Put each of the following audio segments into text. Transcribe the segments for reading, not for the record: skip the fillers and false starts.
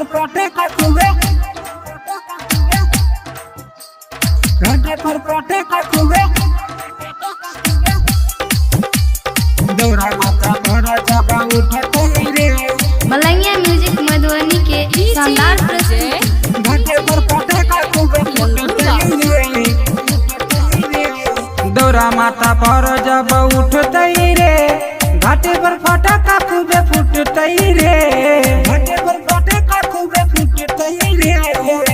पर पटाखा खूबे घाटे पर पटाखा खूबे दौरा माता भरा जब उठते रे। मलंगिया म्यूजिक मधुबनी के शानदार प्रस्तुति। घाटे पर पटाखा खूबे फूटते रे। दौरा माता पर जब उठते रे घाटे पर पटाखा खूबे फूटते रे। घाटे पर पटाखा खूबे फूटते रे।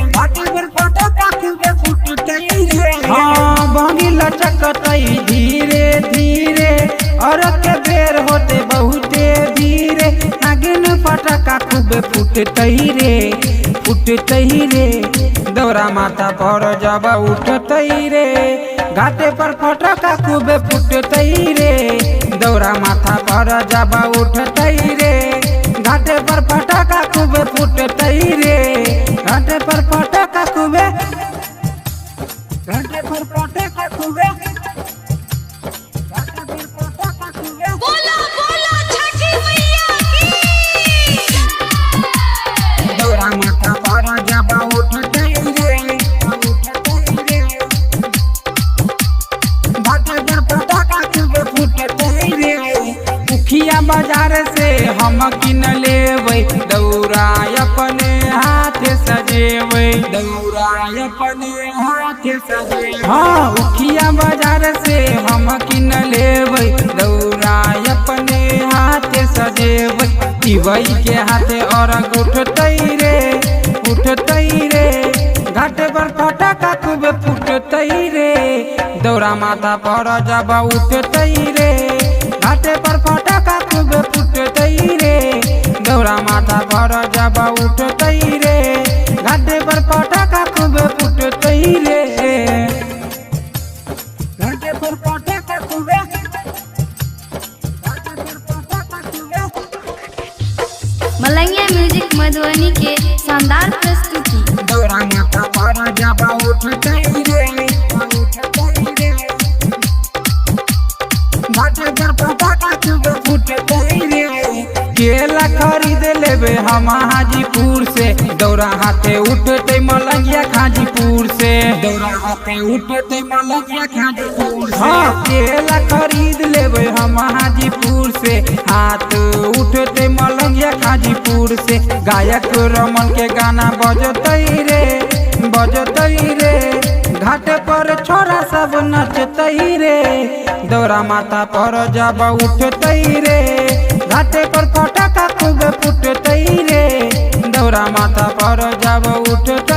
घाटे पर पटाखा खूबे फूटते रे। हाँ बंगी लचकते धीरे धीरे और के बेर होते बहुते धीरे नागिन पटाखा खूबे फूटते रे फूटते रे। दौरा माता पर जब उठते रे घाटे पर पटाखा खूबे फूटते रे। दौरा माथा पर जब उठते रे घाटे पर पटाखा खूबे फूटते रे। घाटे पर पटाखा खूबे घाटे पर पटाखा खूबे घाटे पर पटाखा खूबे बोलो बोलो छठी मैया की। दौरा माथा पर जब उठते रे घाटे पर पटाखा खूबे फूटते रे। मुखिया बाजार से हम किन लेबै दौरा अपने हाथ सजेबै दौरा अपने हाथ सजेबै। हाँ मुखिया बाजार से हम किन लेबै दौरा अपने हाथ सजेबै। दिवई के हाथे और उठते रे घाटे पर पटाखा खूबे फूटते रे। दौरा माथा पर जब उठते रे घाटे पर पटाखा खूबे फूटते रे। दौरा माथा पर जब उठते रे घाटे पर पटाखा खूबे फूटते रे। घाटे पर पटाखा खूबे घाटे पर पटाखा खूबे। मलंगिया म्यूजिक मधुबनी के शानदार प्रस्तुति। दौरा माथा पर जब उठते रे घाटे पर पटाखा खूबे फूटते रे। केला खरीद लेबे हम हाजीपुर से दौरा हाथे उठते मलंगिया खाजीपुर से दौरा हाथे उठते मलंगिया खाजीपुर से। हाँ केला खरीद लेबे हम हाजीपुर से हाथ उठते मलंगिया खाजीपुर से। गायक रमन के गाना बजते रे घाटे पर छोरा सब नचते रे। दौरा माथा पर जब उठते रे घाटे पर पटाखा खूबे फूटते रे। दौरा माथा पर जब उठते